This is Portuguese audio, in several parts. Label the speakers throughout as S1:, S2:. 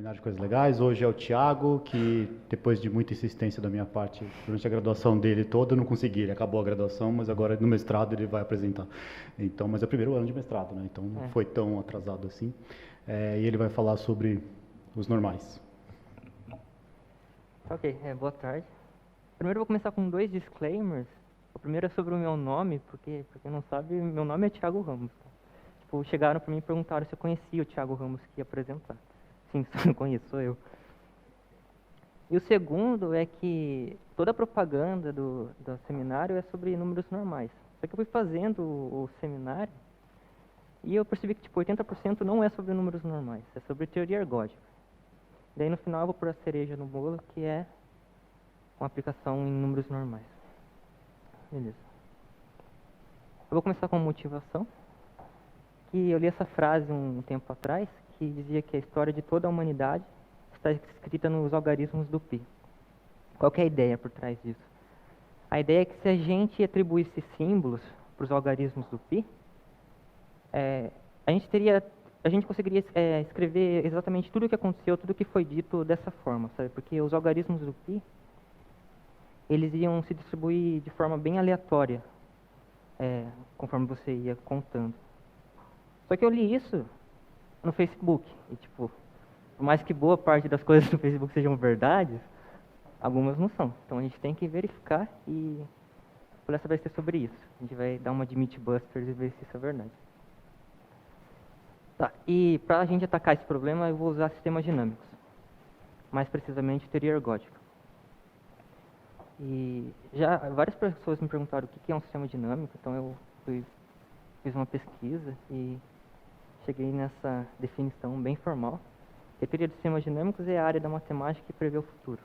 S1: Seminário de Coisas Legais. Hoje é o Thiago, que depois de muita insistência da minha parte, durante a graduação dele toda, eu não consegui. Ele acabou a graduação, mas agora no mestrado ele vai apresentar. Então, mas é o primeiro ano de mestrado, né? Então não foi tão atrasado assim. E ele vai falar sobre os normais.
S2: Ok, boa tarde. Primeiro eu vou começar com 2 disclaimers. O primeiro é sobre o meu nome, porque, pra quem não sabe, meu nome é Thiago Ramos. Tá? Tipo, chegaram pra mim e perguntaram se eu conhecia o Thiago Ramos que ia apresentar. Sim, se eu não conheço, sou eu. E o segundo é que toda a propaganda do seminário é sobre números normais. Só que eu fui fazendo o seminário e eu percebi que tipo, 80% não é sobre números normais, é sobre teoria ergódica. Daí no final eu vou pôr a cereja no bolo, que é uma aplicação em números normais. Beleza. Eu vou começar com motivação, que eu li essa frase um tempo atrás, que dizia que a história de toda a humanidade está escrita nos algarismos do pi. Qual que é a ideia por trás disso? A ideia é que se a gente atribuísse símbolos para os algarismos do pi, a gente conseguiria escrever exatamente tudo o que aconteceu, tudo o que foi dito dessa forma, sabe? Porque os algarismos do pi, eles iam se distribuir de forma bem aleatória, conforme você ia contando. Só que eu li isso no Facebook, e tipo, por mais que boa parte das coisas do Facebook sejam verdades, algumas não são. Então a gente tem que verificar e a palestra vai ser sobre isso. A gente vai dar uma de Mythbusters e ver se isso é verdade. Tá, e para a gente atacar esse problema, eu vou usar sistemas dinâmicos. Mais precisamente, teoria ergódica. E já várias pessoas me perguntaram o que é um sistema dinâmico, então eu fiz uma pesquisa e cheguei nessa definição bem formal. A teoria de sistemas dinâmicos é a área da matemática que prevê o futuro.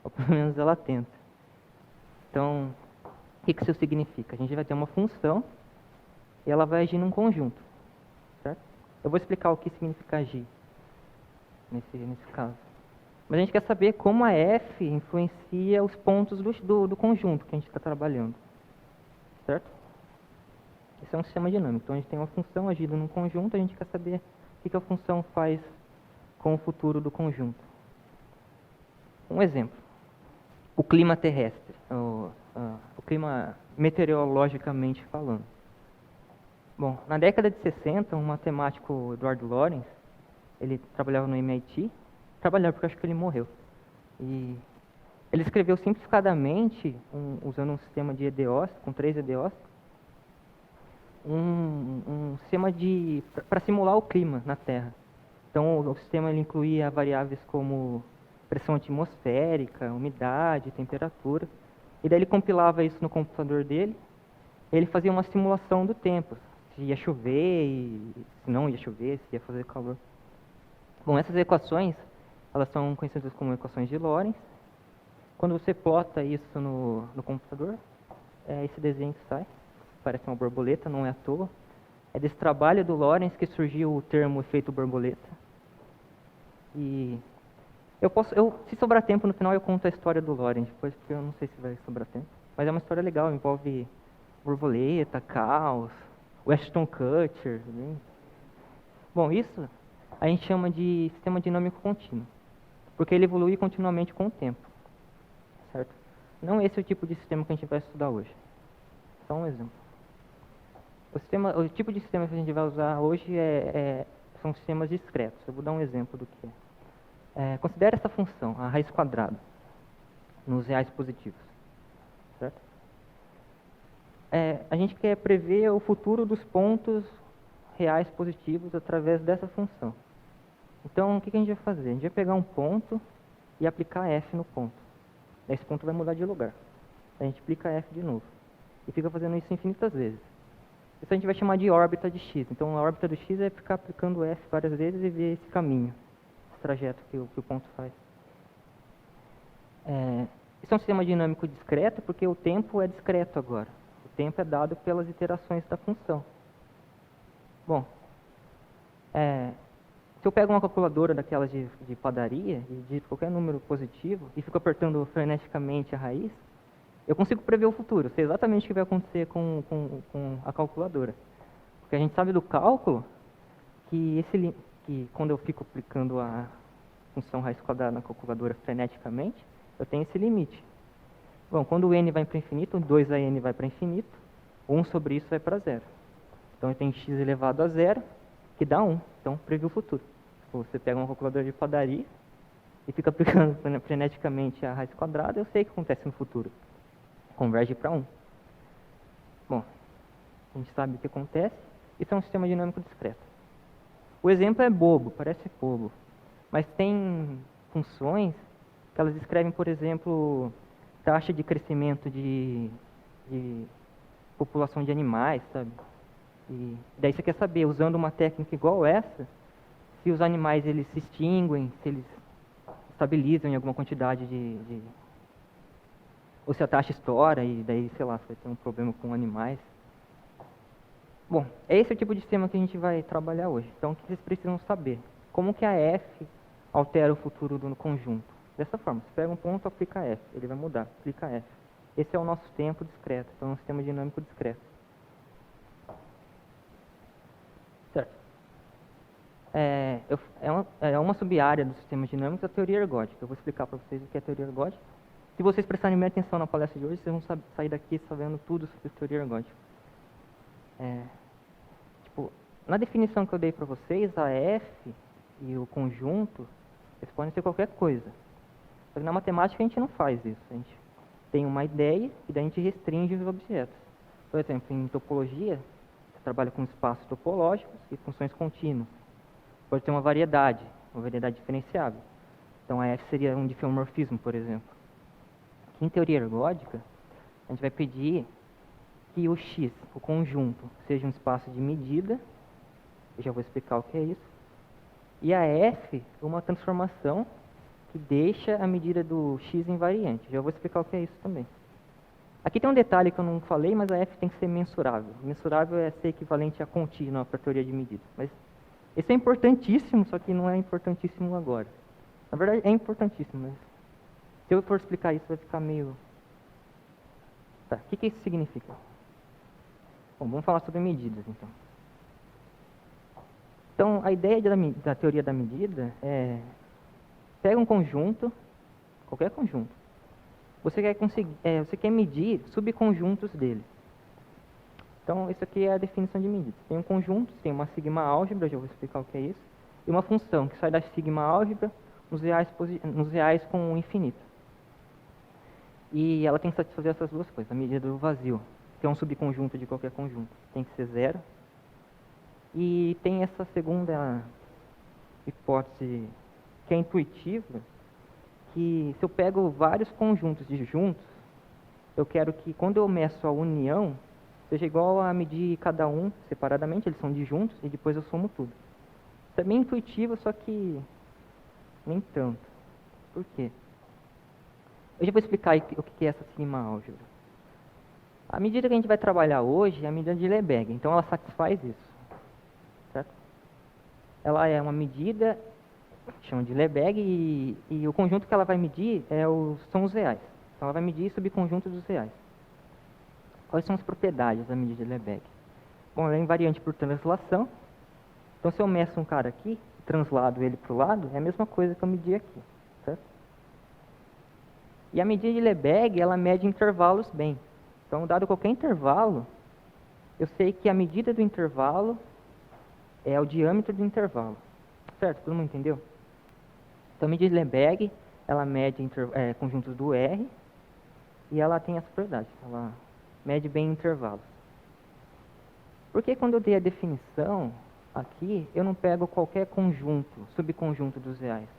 S2: Ou pelo menos ela tenta. Então, o que isso significa? A gente vai ter uma função e ela vai agir num conjunto. Certo? Eu vou explicar o que significa agir nesse caso. Mas a gente quer saber como a f influencia os pontos do conjunto que a gente está trabalhando. Certo? Esse é um sistema dinâmico. Então a gente tem uma função agindo num conjunto, a gente quer saber o que a função faz com o futuro do conjunto. Um exemplo. O clima terrestre, o clima meteorologicamente falando. Bom, na década de 60, um matemático, Edward Lorenz, ele trabalhava no MIT, porque eu acho que ele morreu. E ele escreveu simplificadamente, usando um sistema de EDOs, com 3 EDOs, um sistema para simular o clima na Terra. Então o sistema ele incluía variáveis como pressão atmosférica, umidade, temperatura. E daí ele compilava isso no computador dele. Ele fazia uma simulação do tempo. Se ia chover, se não ia chover, se ia fazer calor. Bom, essas equações, elas são conhecidas como equações de Lorenz. Quando você plota isso no computador, é esse desenho que sai. Parece uma borboleta, não é à toa. É desse trabalho do Lorenz que surgiu o termo efeito borboleta. E se sobrar tempo no final eu conto a história do Lorenz, depois porque eu não sei se vai sobrar tempo. Mas é uma história legal, envolve borboleta, caos, o Ashton Kutcher. Né? Bom, isso a gente chama de sistema dinâmico contínuo, porque ele evolui continuamente com o tempo. Certo? Não esse é o tipo de sistema que a gente vai estudar hoje. Só um exemplo. O tipo de sistema que a gente vai usar hoje são sistemas discretos. Eu vou dar um exemplo do que é. Considere essa função, a raiz quadrada, nos reais positivos. Certo? A gente quer prever o futuro dos pontos reais positivos através dessa função. Então, o que a gente vai fazer? A gente vai pegar um ponto e aplicar f no ponto. Esse ponto vai mudar de lugar. A gente aplica f de novo. E fica fazendo isso infinitas vezes. Isso a gente vai chamar de órbita de x. Então, a órbita do x é ficar aplicando f várias vezes e ver esse caminho, esse trajeto que o ponto faz. Isso é um sistema dinâmico discreto porque o tempo é discreto agora. O tempo é dado pelas iterações da função. Bom, se eu pego uma calculadora daquelas de padaria e digito qualquer número positivo e fico apertando freneticamente a raiz, eu consigo prever o futuro, sei exatamente o que vai acontecer com a calculadora. Porque a gente sabe do cálculo que quando eu fico aplicando função raiz quadrada na calculadora freneticamente, eu tenho esse limite. Bom, quando o n vai para o infinito, 2an vai para o infinito, 1 sobre isso vai para zero. Então eu tenho x elevado a zero, que dá 1. Então, previu o futuro. Você pega uma calculadora de padaria e fica aplicando freneticamente a raiz quadrada, eu sei o que acontece no futuro. Converge para 1. Bom, a gente sabe o que acontece. Isso é um sistema dinâmico discreto. O exemplo é bobo, parece bobo. Mas tem funções que elas descrevem, por exemplo, taxa de crescimento de população de animais, sabe? E daí você quer saber, usando uma técnica igual essa, se os animais eles se extinguem, se eles estabilizam em alguma quantidade ou se a taxa estoura e daí, sei lá, você vai ter um problema com animais. Bom, esse é o tipo de sistema que a gente vai trabalhar hoje. Então, o que vocês precisam saber? Como que a F altera o futuro do conjunto? Dessa forma, você pega um ponto, aplica F, ele vai mudar, aplica F. Esse é o nosso tempo discreto, então é um sistema dinâmico discreto. Certo. É uma sub-área do sistema dinâmico, a teoria ergódica. Eu vou explicar para vocês o que é a teoria ergódica. Se vocês prestarem minha atenção na palestra de hoje, vocês vão sair daqui sabendo tudo sobre a teoria ergódica. Na definição que eu dei para vocês, a F e o conjunto, eles podem ser qualquer coisa. Mas na matemática a gente não faz isso. A gente tem uma ideia e daí a gente restringe os objetos. Por exemplo, em topologia, você trabalha com espaços topológicos e funções contínuas. Pode ter uma variedade diferenciável. Então a F seria um diffeomorfismo, por exemplo. Aqui em teoria ergódica, a gente vai pedir que o X, o conjunto, seja um espaço de medida. Eu já vou explicar o que é isso. E a F é uma transformação que deixa a medida do X invariante. Já vou explicar o que é isso também. Aqui tem um detalhe que eu não falei, mas a F tem que ser mensurável. Mensurável é ser equivalente a contínua para a teoria de medida. Mas esse é importantíssimo, só que não é importantíssimo agora. Na verdade, é importantíssimo, mas se eu for explicar isso, vai ficar meio... Tá, o que isso significa? Bom, vamos falar sobre medidas, então. Então, a ideia da teoria da medida é... Pega um conjunto, qualquer conjunto. Você quer medir subconjuntos dele. Então, isso aqui é a definição de medida. Tem um conjunto, tem uma sigma álgebra, já vou explicar o que é isso, e uma função que sai da sigma álgebra nos reais com o infinito. E ela tem que satisfazer essas duas coisas, a medida do vazio, que é um subconjunto de qualquer conjunto. Tem que ser zero. E tem essa segunda hipótese, que é intuitiva, que se eu pego vários conjuntos disjuntos, eu quero que quando eu meço a união, seja igual a medir cada um separadamente, eles são disjuntos, e depois eu somo tudo. Isso é bem intuitivo, só que nem tanto. Por quê? Eu já vou explicar o que é essa sigma álgebra. A medida que a gente vai trabalhar hoje é a medida de Lebesgue, então ela satisfaz isso. Certo? Ela é uma medida, chama de Lebesgue, e o conjunto que ela vai medir são os reais. Então ela vai medir subconjuntos dos reais. Quais são as propriedades da medida de Lebesgue? Bom, ela é invariante por translação. Então se eu meço um cara aqui, translado ele para o lado, é a mesma coisa que eu medir aqui. Certo? E a medida de Lebesgue, ela mede intervalos bem. Então, dado qualquer intervalo, eu sei que a medida do intervalo é o diâmetro do intervalo. Certo? Todo mundo entendeu? Então, a medida de Lebesgue, ela mede conjuntos do R e ela tem essa propriedade. Ela mede bem intervalos. Porque quando eu dei a definição aqui, eu não pego qualquer conjunto, subconjunto dos reais.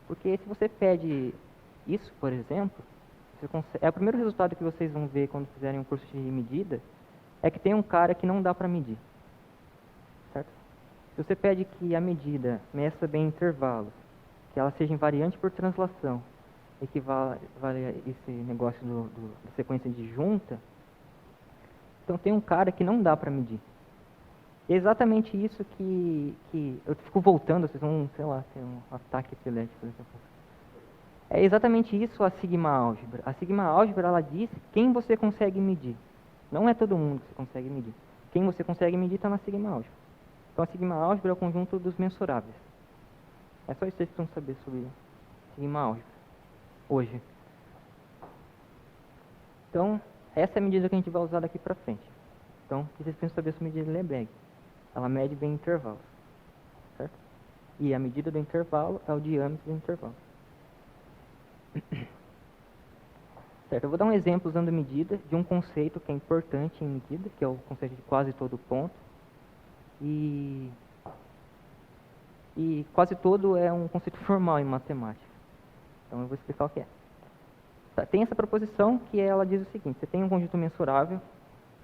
S2: Porque se você pede isso, por exemplo, é o primeiro resultado que vocês vão ver quando fizerem um curso de medida, é que tem um cara que não dá para medir. Certo? Se você pede que a medida meça bem intervalos, que ela seja invariante por translação, equivale a esse negócio da sequência disjunta, então tem um cara que não dá para medir. E é exatamente isso que eu fico voltando, vocês vão, sei lá, ter um ataque epilético. É exatamente isso a sigma álgebra. A sigma álgebra, ela diz quem você consegue medir. Não é todo mundo que você consegue medir. Quem você consegue medir está na sigma álgebra. Então a sigma álgebra é o conjunto dos mensuráveis. É só isso que vocês precisam saber sobre sigma álgebra hoje. Então, essa é a medida que a gente vai usar daqui para frente. Então, o que vocês precisam saber sobre a medida de Lebesgue? Ela mede bem intervalos, certo? E a medida do intervalo é o diâmetro do intervalo. Certo, eu vou dar um exemplo usando medida de um conceito que é importante em medida, que é o conceito de quase todo ponto. E quase todo é um conceito formal em matemática. Então eu vou explicar o que é. Tá, tem essa proposição que ela diz o seguinte: você tem um conjunto mensurável,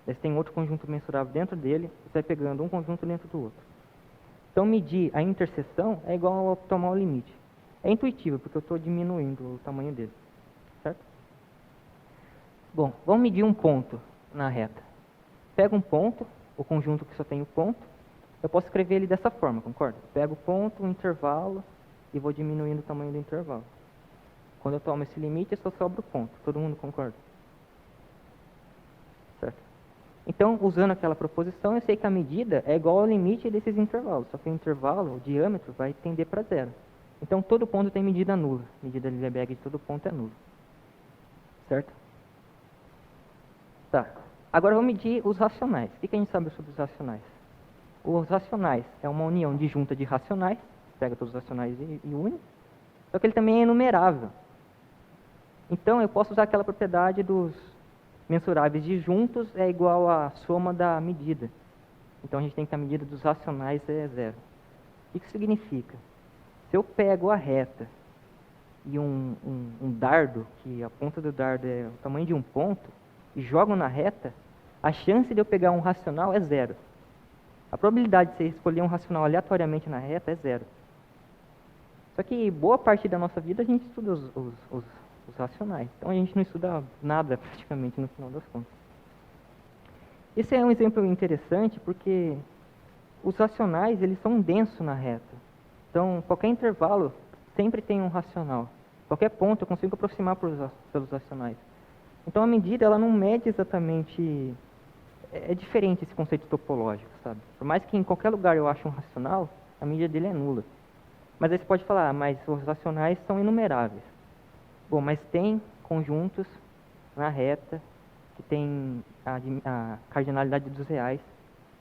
S2: você tem outro conjunto mensurável dentro dele, você vai pegando um conjunto dentro do outro. Então medir a interseção é igual a tomar o limite. É intuitivo, porque eu estou diminuindo o tamanho dele. Certo? Bom, vamos medir um ponto na reta. Pega um ponto, o conjunto que só tem o ponto, eu posso escrever ele dessa forma, concorda? Pego o ponto, o intervalo e vou diminuindo o tamanho do intervalo. Quando eu tomo esse limite, só sobra o ponto. Todo mundo concorda? Certo? Então, usando aquela proposição, eu sei que a medida é igual ao limite desses intervalos. Só que o intervalo, o diâmetro, vai tender para zero. Então, todo ponto tem medida nula. A medida de Lebesgue de todo ponto é nula. Certo? Tá. Agora vamos medir os racionais. O que a gente sabe sobre os racionais? Os racionais é uma união disjunta de racionais. Pega todos os racionais e une. Só que ele também é enumerável. Então, eu posso usar aquela propriedade dos mensuráveis disjuntos é igual à soma da medida. Então, a gente tem que a medida dos racionais é zero. O que significa? Se eu pego a reta e um dardo, que a ponta do dardo é o tamanho de um ponto, e jogo na reta, a chance de eu pegar um racional é zero. A probabilidade de você escolher um racional aleatoriamente na reta é zero. Só que boa parte da nossa vida a gente estuda os racionais. Então a gente não estuda nada praticamente no final das contas. Esse é um exemplo interessante porque os racionais eles são densos na reta. Então qualquer intervalo sempre tem um racional. Qualquer ponto eu consigo aproximar pelos racionais. Então a medida ela não mede exatamente... É diferente esse conceito topológico, sabe? Por mais que em qualquer lugar eu ache um racional, a medida dele é nula. Mas aí você pode falar, mas os racionais são inumeráveis. Bom, mas tem conjuntos na reta que tem a cardinalidade dos reais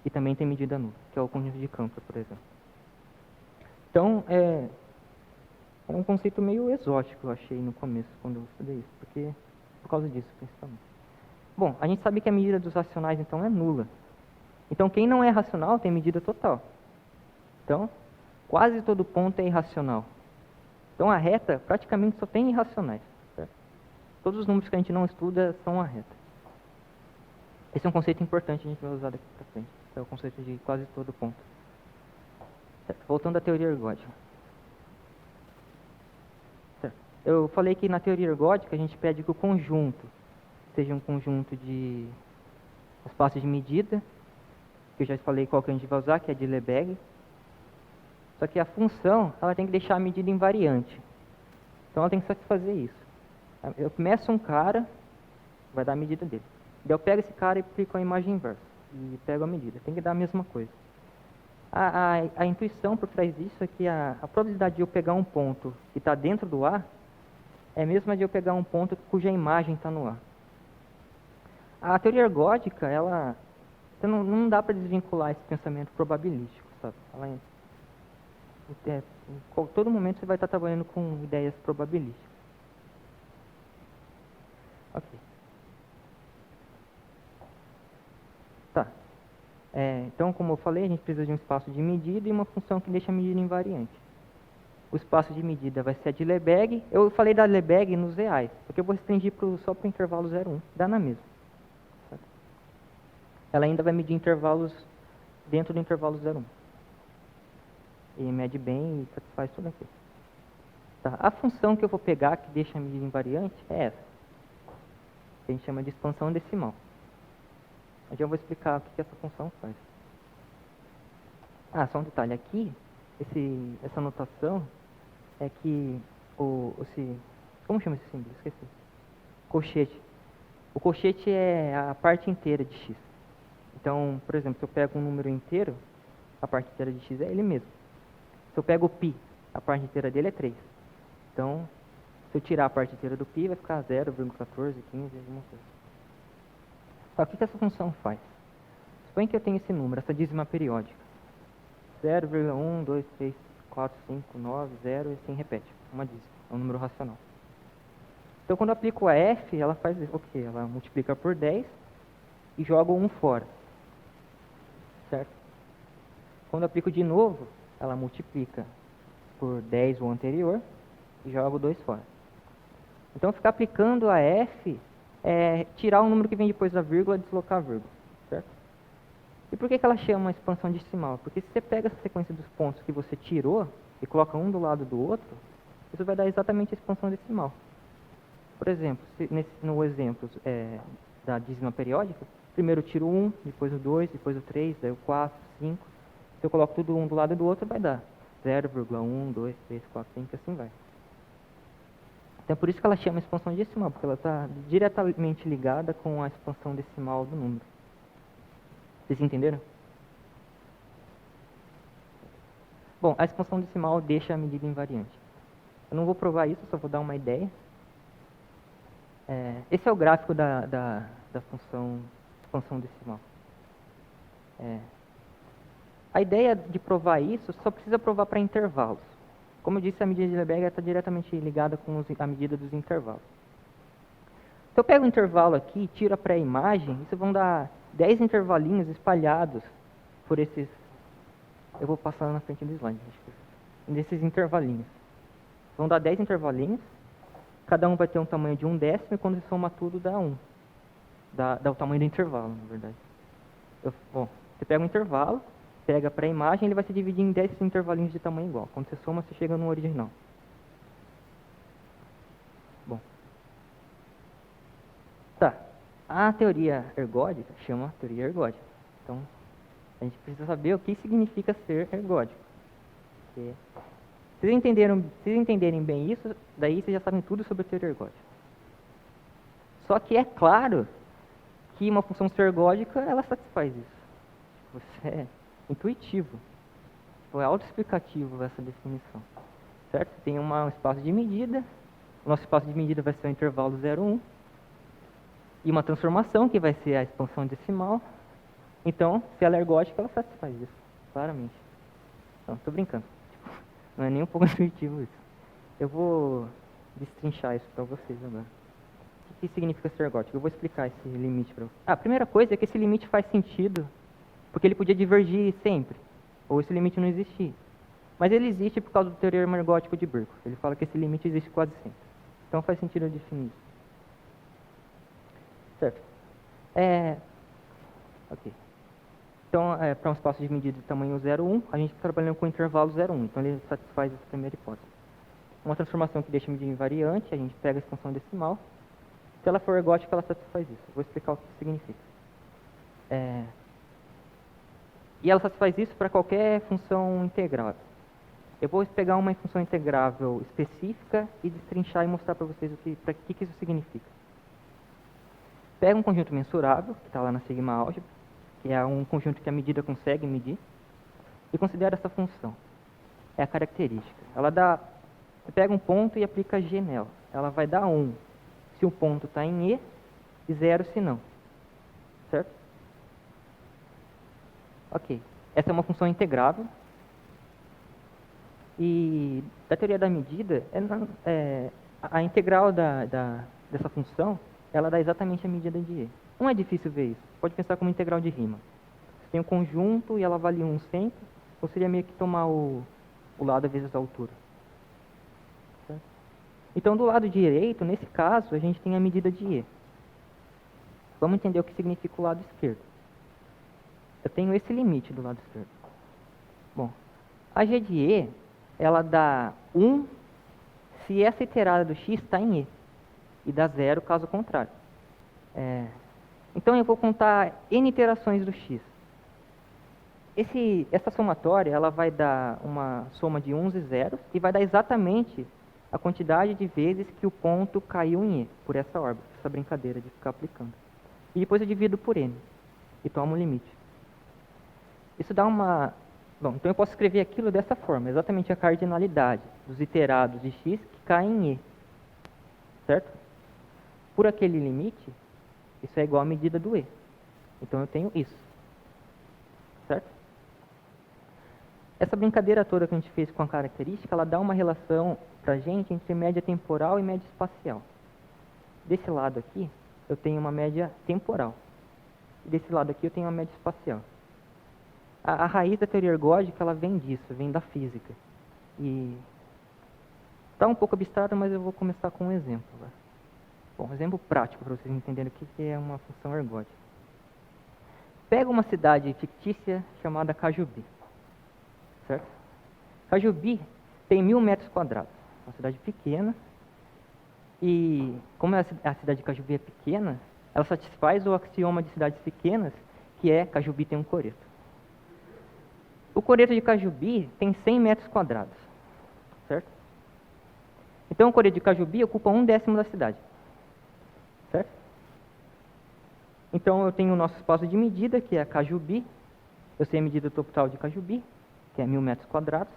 S2: e também tem medida nula, que é o conjunto de Cantor, por exemplo. Então, é um conceito meio exótico, eu achei no começo, quando eu estudei isso, porque por causa disso, principalmente. Bom, a gente sabe que a medida dos racionais, então, é nula. Então, quem não é racional tem medida total. Então, quase todo ponto é irracional. Então, a reta praticamente só tem irracionais. Certo? Todos os números que a gente não estuda são a reta. Esse é um conceito importante, a gente vai usar daqui para frente. É o conceito de quase todo ponto. Certo? Voltando à teoria ergódica. Certo? Eu falei que na teoria ergódica a gente pede que o conjunto seja um conjunto de espaços de medida, que eu já falei qual que a gente vai usar, que é de Lebesgue. Só que a função, ela tem que deixar a medida invariante. Então ela tem que satisfazer isso. Eu começo um cara, vai dar a medida dele. Daí eu pego esse cara e aplico a imagem inversa. E pego a medida. Tem que dar a mesma coisa. A intuição por trás disso é que a probabilidade de eu pegar um ponto que está dentro do A é a mesma de eu pegar um ponto cuja imagem está no A. A teoria ergódica, ela não dá para desvincular esse pensamento probabilístico, sabe? Em todo momento você vai estar trabalhando com ideias probabilísticas. Ok. Tá. Então, como eu falei, a gente precisa de um espaço de medida e uma função que deixa a medida invariante. O espaço de medida vai ser a de Lebesgue. Eu falei da Lebesgue nos reais, porque eu vou restringir só para o intervalo 0,1. Dá na mesma. Ela ainda vai medir intervalos dentro do intervalo 0,1. E mede bem e satisfaz tudo aquilo. Tá. A função que eu vou pegar, que deixa a medida invariante, é essa. Que a gente chama de expansão decimal. Eu já vou explicar o que essa função faz. Só um detalhe. Aqui, essa notação é que como chama esse símbolo? Esqueci. Colchete. O colchete é a parte inteira de x. Então, por exemplo, se eu pego um número inteiro, a parte inteira de x é ele mesmo. Se eu pego o π, a parte inteira dele é 3. Então, se eu tirar a parte inteira do π, vai ficar 0,1415, alguma coisa. Só que o que essa função faz? Suponha que eu tenho esse número, essa dízima periódica. 0,1, 2, 3, 4, 5, 9, 0 e assim repete. Uma dízima, é um número racional. Então, quando eu aplico a f, ela faz o quê? Ela multiplica por 10 e joga o 1 fora. Certo? Quando eu aplico de novo, ela multiplica por 10 o anterior e joga o 2 fora. Então, ficar aplicando a f é tirar o número que vem depois da vírgula e deslocar a vírgula. Certo? E por que ela chama expansão decimal? Porque se você pega essa sequência dos pontos que você tirou e coloca um do lado do outro, isso vai dar exatamente a expansão decimal. Por exemplo, no exemplo da dízima periódica, primeiro eu tiro o 1, depois o 2, depois o 3, daí o 4, 5. Se eu coloco tudo um do lado do outro, vai dar 0,1, 2, 3, 4, 5, assim vai. Então é por isso que ela chama expansão decimal, porque ela está diretamente ligada com a expansão decimal do número. Vocês entenderam? Bom, a expansão decimal deixa a medida invariante. Eu não vou provar isso, só vou dar uma ideia. Esse é o gráfico da função expansão decimal. A ideia de provar isso só precisa provar para intervalos. Como eu disse, a medida de Lebesgue está diretamente ligada com a medida dos intervalos. Se eu pego um intervalo aqui e tiro a pré-imagem, isso vão dar 10 intervalinhos espalhados por esses... Eu vou passar na frente do slide. Desses intervalinhos. Vão dar 10 intervalinhos. Cada um vai ter um tamanho de 1/10 e quando você soma tudo dá 1. Dá o tamanho do intervalo, na verdade. Você pega um intervalo, pega a pré-imagem, ele vai se dividir em 10 intervalinhos de tamanho igual. Quando você soma, você chega no original. Bom. Tá. A teoria ergódica chama teoria ergódica. Então, a gente precisa saber o que significa ser ergódico. Porque se vocês entenderem bem isso, daí vocês já sabem tudo sobre a teoria ergódica. Só que é claro que uma função ser ergódica, ela satisfaz isso. É intuitivo. É autoexplicativo essa definição. Certo? Você tem um espaço de medida. O nosso espaço de medida vai ser o intervalo 0, 1. E uma transformação, que vai ser a expansão decimal. Então, se ela é ergódica, ela satisfaz isso. Claramente. Não, estou brincando. Não é nem um pouco intuitivo isso. Eu vou destrinchar isso para vocês agora. O que significa ser ergódico? Eu vou explicar esse limite para vocês. A primeira coisa é que esse limite faz sentido, porque ele podia divergir sempre, ou esse limite não existir. Mas ele existe por causa do teorema ergódico de Birkhoff. Ele fala que esse limite existe quase sempre. Então faz sentido eu definir isso. Certo? Ok. Então, para um espaço de medida de tamanho 0, 1, a gente está trabalhando com o intervalo 0, 1. Então, ele satisfaz essa primeira hipótese. Uma transformação que deixa a medida invariante, a gente pega a expansão decimal. Se ela for ergódica, ela satisfaz isso. Eu vou explicar o que isso significa. E ela satisfaz isso para qualquer função integrável. Eu vou pegar uma função integrável específica e destrinchar e mostrar para vocês o que isso significa. Pega um conjunto mensurável, que está lá na sigma álgebra, que é um conjunto que a medida consegue medir, e considera essa função. É a característica. Você pega um ponto e aplica G nela. Ela vai dar 1 se o ponto está em E e 0 se não. Certo? Ok. Essa é uma função integrável. E da teoria da medida, a integral dessa função, ela dá exatamente a medida de E. Não é difícil ver isso. Pode pensar como integral de rima. Você tem um conjunto e ela vale 1 sempre, ou seria meio que tomar o lado vezes a altura. Certo? Então, do lado direito, nesse caso, a gente tem a medida de E. Vamos entender o que significa o lado esquerdo. Eu tenho esse limite do lado esquerdo. Bom, a G de E, ela dá 1 se essa iterada do x está em E. E dá 0 caso contrário. Então, eu vou contar n iterações do x. Essa somatória, ela vai dar uma soma de 1s e zeros e vai dar exatamente a quantidade de vezes que o ponto caiu em E, por essa órbita, essa brincadeira de ficar aplicando. E depois eu divido por n e tomo o limite. Isso dá uma Bom, então eu posso escrever aquilo dessa forma, exatamente a cardinalidade dos iterados de x que caem em E. Certo? Por aquele limite, isso é igual à medida do E. Então eu tenho isso. Certo? Essa brincadeira toda que a gente fez com a característica, ela dá uma relação para a gente entre média temporal e média espacial. Desse lado aqui, eu tenho uma média temporal. E desse lado aqui, eu tenho uma média espacial. A raiz da teoria ergódica, ela vem disso, vem da física. E está um pouco abstrato, mas eu vou começar com um exemplo. Bom, um exemplo prático para vocês entenderem o que é uma função ergódica. Pega uma cidade fictícia chamada Cajubi. Certo? Cajubi tem 1.000 metros quadrados. Uma cidade pequena. E como a cidade de Cajubi é pequena, ela satisfaz o axioma de cidades pequenas, que é Cajubi tem um coreto. O coreto de Cajubi tem 100 metros quadrados. Certo? Então o coreto de Cajubi ocupa 1/10 da cidade. Certo? Então eu tenho o nosso espaço de medida, que é a Cajubi. Eu sei a medida total de Cajubi, que é 1.000 metros quadrados.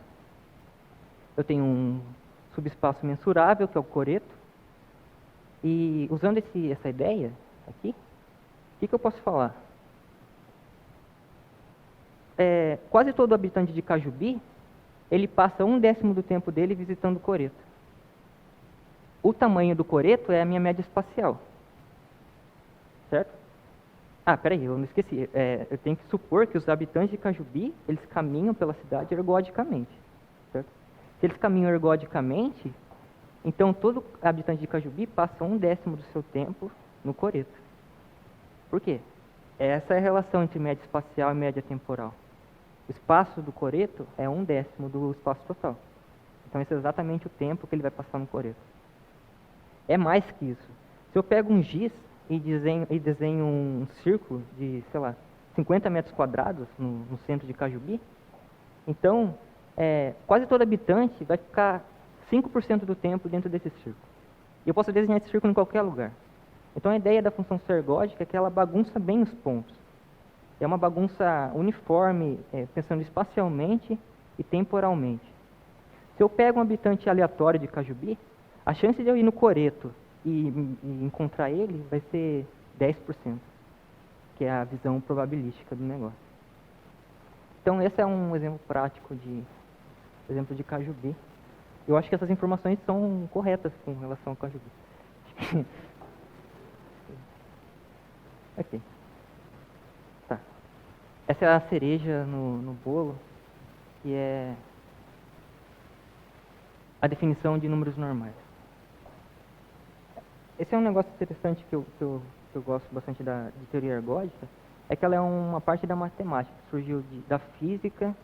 S2: Eu tenho um subespaço mensurável, que é o coreto. E usando essa ideia aqui, o que eu posso falar? Quase todo habitante de Cajubi, ele passa 1/10 do tempo dele visitando o coreto. O tamanho do coreto é a minha média espacial. Certo? Ah, peraí, eu não esqueci. Eu tenho que supor que os habitantes de Cajubi, eles caminham pela cidade ergodicamente. Certo? Se eles caminham ergodicamente, então todo habitante de Cajubi passa 1/10 do seu tempo no coreto. Por quê? Essa é a relação entre média espacial e média temporal. O espaço do coreto é 1/10 do espaço total. Então esse é exatamente o tempo que ele vai passar no coreto. É mais que isso. Se eu pego um giz e desenho um círculo de, sei lá, 50 metros quadrados no centro de Cajubi, então quase todo habitante vai ficar 5% do tempo dentro desse círculo. E eu posso desenhar esse círculo em qualquer lugar. Então a ideia da função ergódica é que ela bagunça bem os pontos. É uma bagunça uniforme, pensando espacialmente e temporalmente. Se eu pego um habitante aleatório de Cajubi, a chance de eu ir no coreto e encontrar ele vai ser 10%, que é a visão probabilística do negócio. Então esse é um exemplo prático de Cajubi. Eu acho que essas informações são corretas com relação ao Cajubi. Aqui. Tá. Essa é a cereja no bolo, que é a definição de números normais. Esse é um negócio interessante que eu gosto bastante de teoria ergódica, é que ela é uma parte da matemática, que surgiu da física.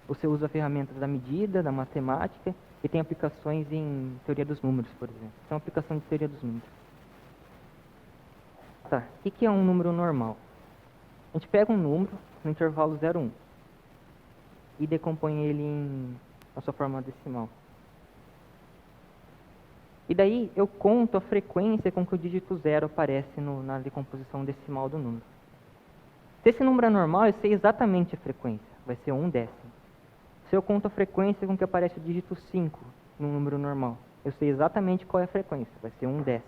S2: Você usa ferramentas da medida, da matemática, e tem aplicações em teoria dos números, por exemplo. Isso é uma aplicação de teoria dos números. Tá, o que é um número normal? A gente pega um número no intervalo 0, 1 e decompõe ele na sua forma decimal. E daí eu conto a frequência com que o dígito 0 aparece na decomposição decimal do número. Se esse número é normal, eu sei exatamente a frequência, vai ser 1/10. Se eu conto a frequência com que aparece o dígito 5 no número normal, eu sei exatamente qual é a frequência, vai ser 1/10.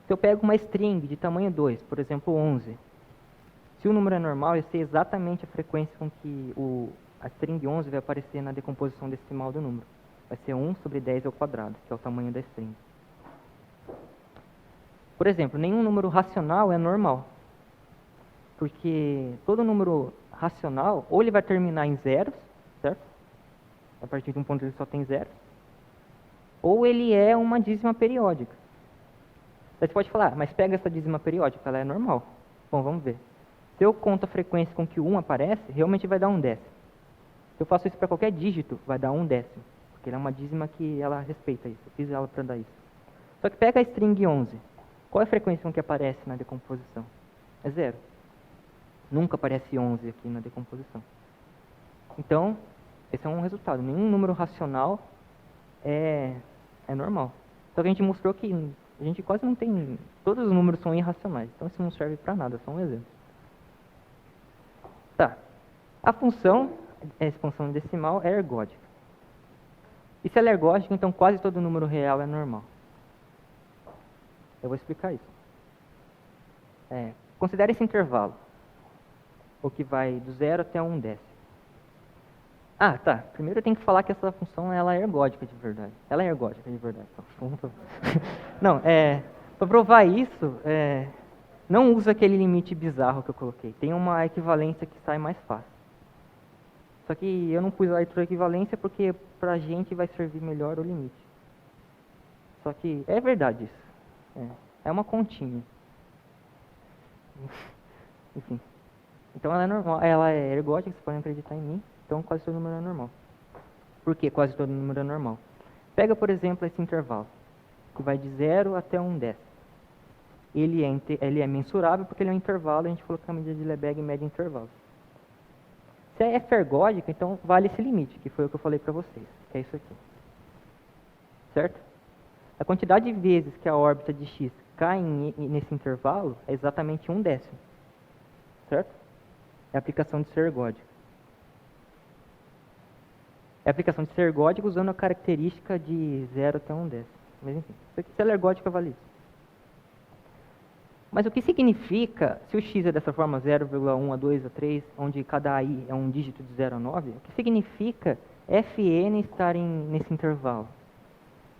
S2: Se eu pego uma string de tamanho 2, por exemplo 11, se o número é normal, eu sei exatamente a frequência com que a string 11 vai aparecer na decomposição decimal do número. Vai ser 1/10², que é o tamanho da string. Por exemplo, nenhum número racional é normal. Porque todo número racional, ou ele vai terminar em zeros, certo? A partir de um ponto ele só tem zeros. Ou ele é uma dízima periódica. Aí você pode falar, mas pega essa dízima periódica, ela é normal. Bom, vamos ver. Se eu conto a frequência com que o 1 aparece, realmente vai dar 1/10. Se eu faço isso para qualquer dígito, vai dar 1/10. Porque ela é uma dízima que ela respeita isso. Eu fiz ela para dar isso. Só que pega a string 11. Qual é a frequência com que aparece na decomposição? É 0. Nunca aparece 11 aqui na decomposição. Então, esse é um resultado. Nenhum número racional é normal. Só que a gente mostrou que a gente quase não tem... Todos os números são irracionais. Então, isso não serve para nada, é só um exemplo. Tá. A função, a expansão decimal, é ergódica. E se ela é ergódica, então quase todo número real é normal. Eu vou explicar isso. Considere esse intervalo, o que vai do 0 até 1/10. Ah, tá. Primeiro eu tenho que falar que essa função ela é ergódica de verdade. Ela é ergódica de verdade. Não, para provar isso, não usa aquele limite bizarro que eu coloquei. Tem uma equivalência que sai mais fácil. Só que eu não pus a equivalência porque pra gente vai servir melhor o limite. Só que é verdade isso. É uma continha. Enfim. Então ela é normal, ela é ergódica, vocês podem acreditar em mim. Então quase todo número é normal. Por que quase todo número é normal? Pega, por exemplo, esse intervalo, que vai de 0 até 1/10. Ele é mensurável porque ele é um intervalo, a gente colocou a medida de Lebesgue em média intervalo. Se é f ergódica, então vale esse limite, que foi o que eu falei para vocês, que é isso aqui. Certo? A quantidade de vezes que a órbita de x cai nesse intervalo é exatamente 1/10. Certo? É a aplicação de ser ergódica. É a aplicação de ser ergódica usando a característica de 0 até 1/10. Mas enfim, se ela é ergódica, vale isso. Mas o que significa, se o x é dessa forma 0,1 a 2 a 3, onde cada i é um dígito de 0 a 9, o que significa fn estar nesse intervalo?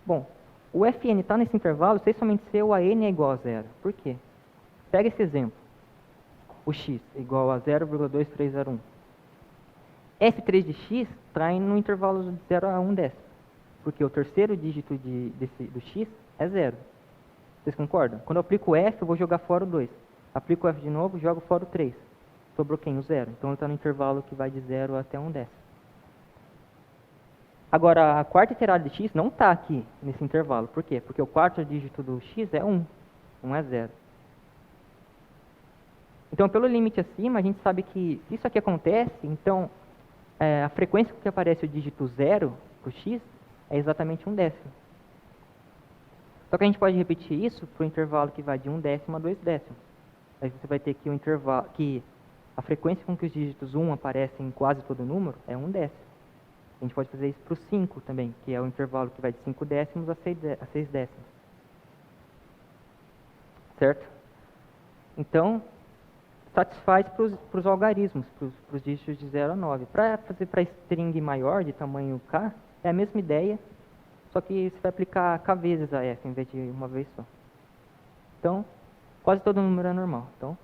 S2: Bom, o fn está nesse intervalo se somente se o an é igual a 0. Por quê? Pega esse exemplo. O x é igual a 0,2301. f3 de x está no intervalo de 0 a 1/10, porque o terceiro dígito do x é 0. Vocês concordam? Quando eu aplico o f, eu vou jogar fora o 2. Aplico o f de novo, jogo fora o 3. Sobrou quem? O 0. Então ele está no intervalo que vai de 0 até 1/10. Agora, a quarta iterada de x não está aqui nesse intervalo. Por quê? Porque o quarto dígito do x é 1. 1 é 0. Então, pelo limite acima, a gente sabe que se isso aqui acontece, então a frequência que aparece o dígito 0 para o x é exatamente 1/10. Só que a gente pode repetir isso para o intervalo que vai de 1/10 a 2/10. Aí você vai ter que o intervalo que a frequência com que os dígitos 1 aparecem em quase todo número é 1/10. A gente pode fazer isso para o 5 também, que é o intervalo que vai de 5 décimos a 6 décimos. Certo? Então, satisfaz para os algarismos, para os dígitos de 0 a 9. Para fazer para string maior, de tamanho k, é a mesma ideia, só que você vai aplicar k vezes a f, em vez de uma vez só. Então, quase todo número é normal. Então,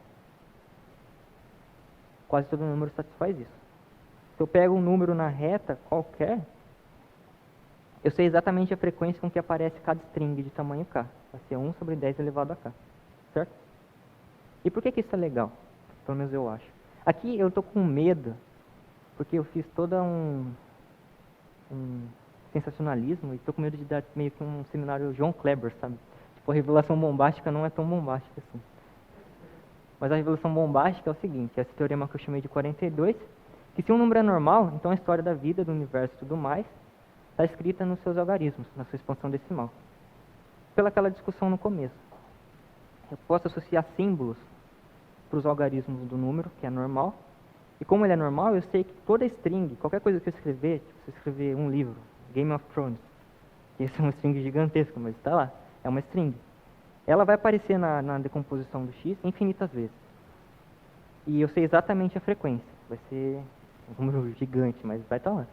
S2: quase todo número satisfaz isso. Se eu pego um número na reta qualquer, eu sei exatamente a frequência com que aparece cada string de tamanho k. Vai ser 1 sobre 10 elevado a k. Certo? E por que isso é legal? Pelo menos eu acho. Aqui eu estou com medo, porque eu fiz todo um sensacionalismo e estou com medo de dar meio que um seminário João Kleber, sabe? Tipo, a revelação bombástica não é tão bombástica assim. Mas a revelação bombástica é o seguinte, esse teorema que eu chamei de 42, que se um número é normal, então a história da vida, do universo e tudo mais está escrita nos seus algarismos, na sua expansão decimal. Pelaquela discussão no começo. Eu posso associar símbolos para os algarismos do número, que é normal. E como ele é normal, eu sei que toda string, qualquer coisa que eu escrever, tipo, se eu escrever um livro, Game of Thrones, que isso é uma string gigantesca, mas está lá, é uma string. Ela vai aparecer na decomposição do x infinitas vezes. E eu sei exatamente a frequência. Vai ser um número gigante, mas vai estar lá.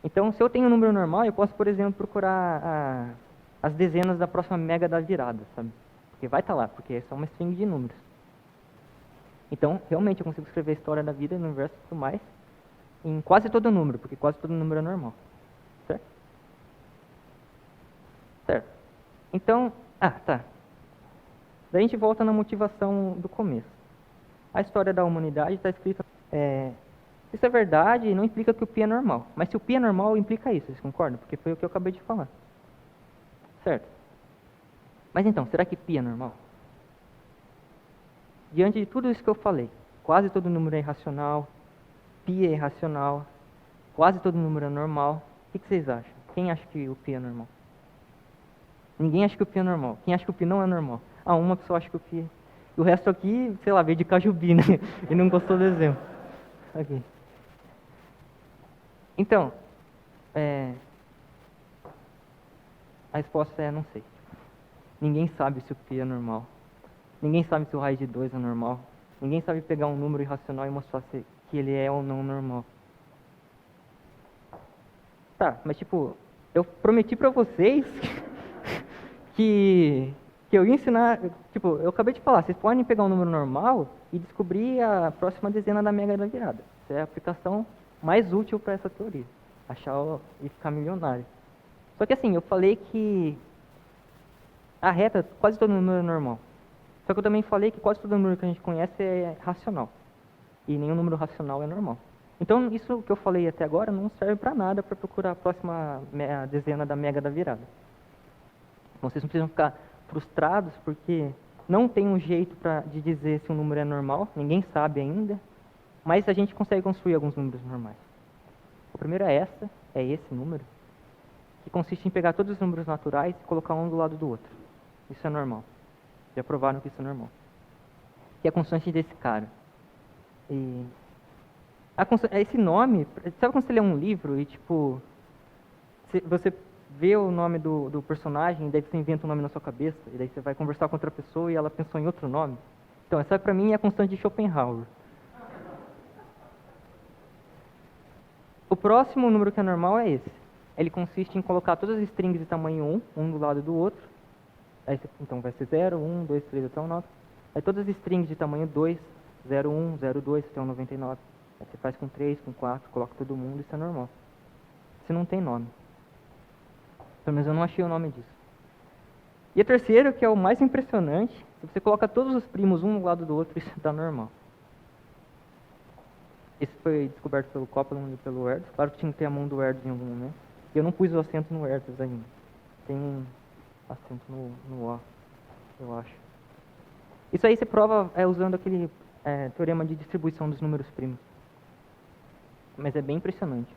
S2: Então, se eu tenho um número normal, eu posso, por exemplo, procurar as dezenas da próxima mega da virada, sabe? Porque vai estar lá, porque é só uma string de números. Então, realmente, eu consigo escrever a história da vida, no universo e tudo mais, em quase todo número, porque quase todo número é normal. Certo? Certo. Então, tá. Daí a gente volta na motivação do começo. A história da humanidade está escrita... Se isso é verdade, não implica que o π é normal. Mas se o π é normal, implica isso, vocês concordam? Porque foi o que eu acabei de falar. Certo? Mas então, será que π é normal? Diante de tudo isso que eu falei, quase todo número é irracional, π é irracional, quase todo número é normal, o que vocês acham? Quem acha que o π é normal? Ninguém acha que o π é normal. Quem acha que o π não é normal? Uma pessoa acha que o π é... E o resto aqui, sei lá, veio de Cajubi, né? E não gostou do exemplo. Aqui. Então, a resposta é não sei. Ninguém sabe se o π é normal. Ninguém sabe se o raiz de 2 é normal. Ninguém sabe pegar um número irracional e mostrar que ele é ou não normal. Tá, mas tipo, eu prometi pra vocês que eu ia ensinar... Tipo, eu acabei de falar, vocês podem pegar um número normal e descobrir a próxima dezena da mega da virada. Essa é a aplicação mais útil para essa teoria. Achar e ficar milionário. Só que assim, eu falei que a reta, quase todo número é normal. Só que eu também falei que quase todo número que a gente conhece é racional. E nenhum número racional é normal. Então, isso que eu falei até agora não serve para nada para procurar a próxima dezena da mega da virada. Então, vocês não precisam ficar frustrados porque não tem um jeito de dizer se um número é normal. Ninguém sabe ainda. Mas a gente consegue construir alguns números normais. O primeiro é esse número, que consiste em pegar todos os números naturais e colocar um do lado do outro. Isso é normal. Já provaram que isso é normal. Que é a constante desse cara. E esse nome, sabe quando você lê um livro e tipo, você vê o nome do personagem e daí você inventa um nome na sua cabeça e daí você vai conversar com outra pessoa e ela pensou em outro nome? Então, essa pra mim é a constante de Schopenhauer. O próximo número que é normal é esse. Ele consiste em colocar todas as strings de tamanho 1, um do lado do outro. Aí, então vai ser 0, 1, 2, 3 até o 9. Aí todas as strings de tamanho 2, 0, 1, 0, 2 até o 99. Aí você faz com 3, com 4, coloca todo mundo, isso é normal. Isso não tem nome. Pelo menos eu não achei o nome disso. E o terceiro, que é o mais impressionante, se você coloca todos os primos um do lado do outro, isso dá normal. Isso foi descoberto pelo Copeland e pelo Erdős. Claro que tinha que ter a mão do Erdős em algum momento. E eu não pus o acento no Erdős ainda. Tem um acento no O, eu acho. Isso aí você prova usando aquele teorema de distribuição dos números primos. Mas é bem impressionante.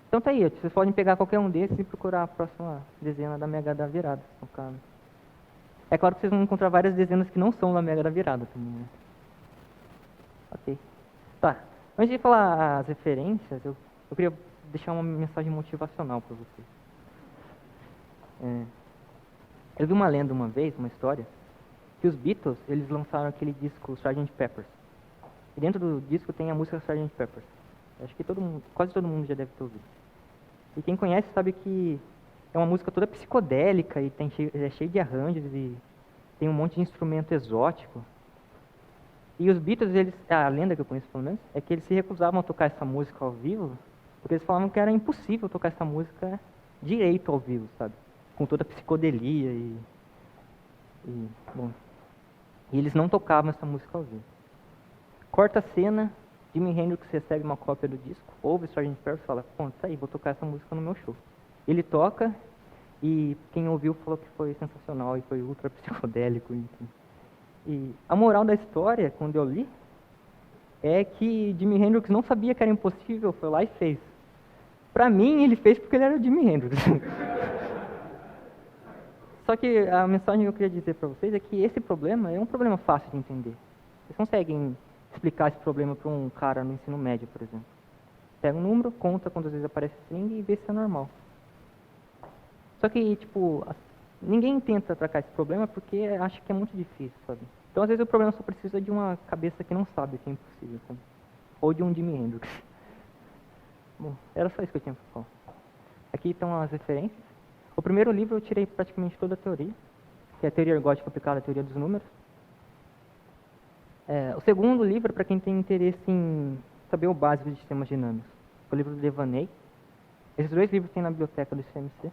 S2: Então tá aí, vocês podem pegar qualquer um desses e procurar a próxima dezena da mega da virada. É claro que vocês vão encontrar várias dezenas que não são da mega da virada também, né? Ok. Tá. Antes de falar as referências, eu queria deixar uma mensagem motivacional para vocês. Eu vi uma lenda uma vez, uma história, que os Beatles, eles lançaram aquele disco Sgt. Peppers. E dentro do disco tem a música Sgt. Peppers. Acho que quase todo mundo já deve ter ouvido. E quem conhece sabe que é uma música toda psicodélica e é cheio de arranjos e tem um monte de instrumento exótico. E os Beatles, a lenda que eu conheço pelo menos, é que eles se recusavam a tocar essa música ao vivo, porque eles falavam que era impossível tocar essa música direito ao vivo, sabe? Com toda a psicodelia bom. E eles não tocavam essa música ao vivo. Corta a cena, Jimi Hendrix recebe uma cópia do disco, ouve o Sgt. Pepper e fala, pô, tá aí, vou tocar essa música no meu show. Ele toca e quem ouviu falou que foi sensacional e foi ultra psicodélico, enfim. E a moral da história, quando eu li, é que Jimi Hendrix não sabia que era impossível, foi lá e fez. Pra mim, ele fez porque ele era o Jimi Hendrix. Só que a mensagem que eu queria dizer pra vocês é que esse problema é um problema fácil de entender. Vocês conseguem explicar esse problema para um cara no ensino médio, por exemplo. Pega um número, conta quantas vezes aparece string e vê se é normal. Só que, tipo, ninguém tenta tratar esse problema porque acha que é muito difícil, sabe? Então, às vezes, o problema só precisa de uma cabeça que não sabe que é impossível, sabe? Ou de um Jimi Hendrix. Bom, era só isso que eu tinha pra falar. Aqui estão as referências. O primeiro livro eu tirei praticamente toda a teoria, que é a teoria ergótica aplicada à teoria dos números. O segundo livro é para quem tem interesse em saber o básico de sistemas dinâmicos. O livro do Devaney. Esses dois livros tem na biblioteca do ICMC.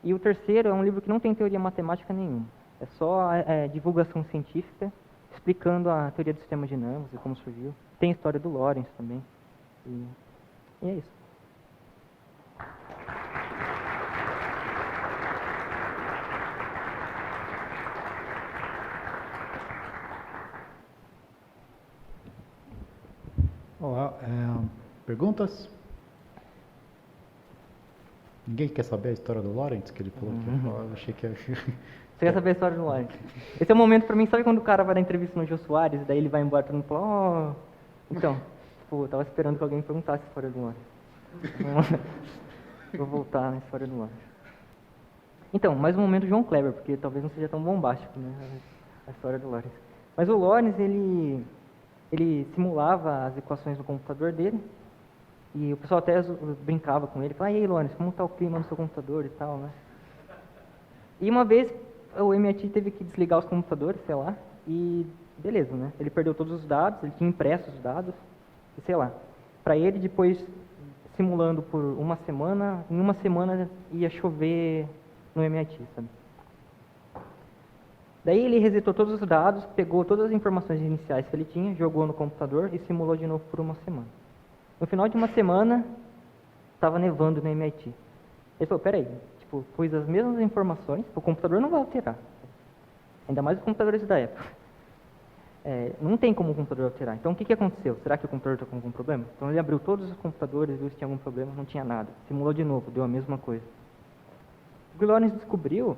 S2: E o terceiro é um livro que não tem teoria matemática nenhuma. É só divulgação científica, explicando a teoria dos sistemas dinâmicos e como surgiu. Tem a história do Lorentz também. E é isso.
S1: Olá, perguntas? Ninguém quer saber a história do Lorentz que ele falou? Eu achei que...
S2: Você quer saber a história do Lorentz? Esse é o momento pra mim, sabe quando o cara vai dar entrevista no Jô Soares e daí ele vai embora e todo mundo fala, Então, Tipo, eu tava esperando que alguém perguntasse a história do Lawrence. Vou voltar na história do Lawrence. Então, mais um momento João Kleber, porque talvez não seja tão bombástico, né, a história do Lawrence. Mas o Lawrence, ele simulava as equações no computador dele, e o pessoal até brincava com ele, falava, e aí, Lawrence, como está o clima no seu computador e tal, né? E uma vez o MIT teve que desligar os computadores, sei lá, e beleza, né? Ele perdeu todos os dados, ele tinha impresso os dados, e sei lá. Para ele, depois, simulando por uma semana, em uma semana ia chover no MIT, sabe? Daí ele resetou todos os dados, pegou todas as informações iniciais que ele tinha, jogou no computador e simulou de novo por uma semana. No final de uma semana, estava nevando no MIT. Ele falou, peraí, tipo, pus as mesmas informações, o computador não vai alterar. Ainda mais os computadores da época. Não tem como o computador alterar. Então, o que aconteceu? Será que o computador está com algum problema? Então, ele abriu todos os computadores, viu se tinha algum problema, não tinha nada. Simulou de novo, deu a mesma coisa. O que o Lawrence descobriu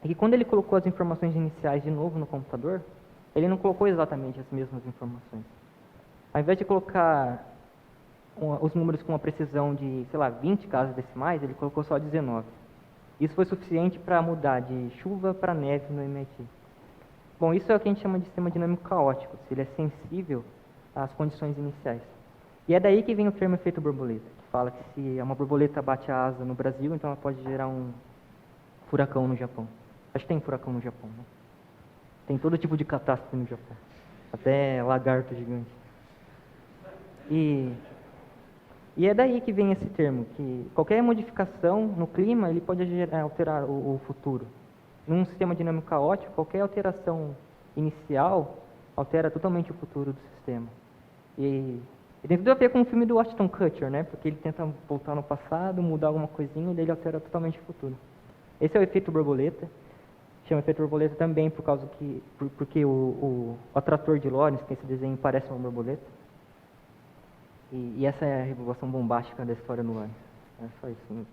S2: é que quando ele colocou as informações iniciais de novo no computador, ele não colocou exatamente as mesmas informações. Ao invés de colocar os números com uma precisão de, sei lá, 20 casas decimais, ele colocou só 19. Isso foi suficiente para mudar de chuva para neve no MIT. Bom, isso é o que a gente chama de sistema dinâmico caótico, se ele é sensível às condições iniciais. E é daí que vem o termo efeito borboleta, que fala que se uma borboleta bate a asa no Brasil, então ela pode gerar um furacão no Japão. Acho que tem furacão no Japão, né? Tem todo tipo de catástrofe no Japão. Até lagarto gigante. E é daí que vem esse termo, que qualquer modificação no clima, ele pode alterar o futuro. Num sistema dinâmico caótico, qualquer alteração inicial altera totalmente o futuro do sistema. E tem tudo a ver com o filme do Ashton Kutcher, né? Porque ele tenta voltar no passado, mudar alguma coisinha, e daí ele altera totalmente o futuro. Esse é o efeito borboleta. Chama efeito borboleta também porque o atrator de Lorentz, que esse desenho parece uma borboleta. E essa é a revelação bombástica da história no Lorentz. É só isso mesmo.